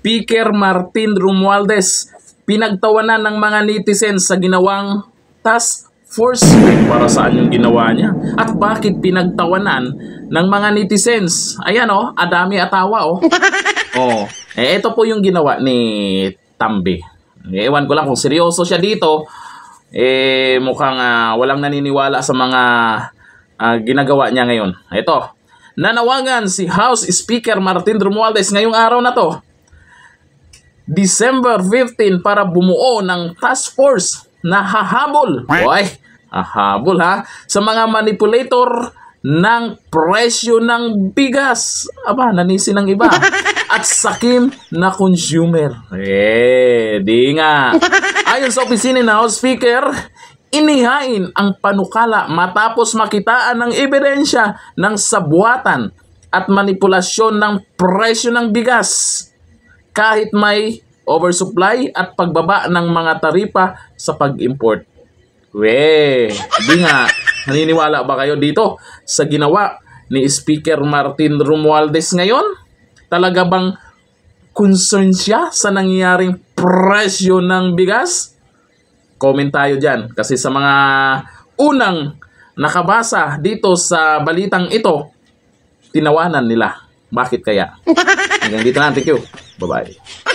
Speaker Martin Romualdez. Pinagtawanan ng mga netizens sa ginawang task force. Para saan yung ginawa niya? At bakit pinagtawanan ng mga netizens? Ayan oh, adami atawa oh. Oh, ito po yung ginawa ni Tambi. Ewan ko lang kung seryoso siya dito. Mukhang walang naniniwala sa mga ginagawa niya ngayon. Ito, nanawagan si House Speaker Martin Romualdez ngayong araw na to, December 15, para bumuo ng task force na hahabol. Oy, hahabol ha, sa mga manipulator ng presyo ng bigas. Aba, nanisi ng iba. At sakim na consumer. Di nga. Ayon sa opisina ng House Speaker, inihain ang panukala matapos makitaan ng ebidensya ng sabuatan at manipulasyon ng presyo ng bigas kahit may oversupply at pagbaba ng mga taripa sa pag-import. Di nga, naniniwala ba kayo dito sa ginawa ni Speaker Martin Romualdez ngayon? Talaga bang concern siya sa nangyayaring presyo ng bigas? Comment tayo dyan. Kasi sa mga unang nakabasa dito sa balitang ito, tinawanan nila. Bakit kaya? Hanggang dito na. Thank you. Bye-bye.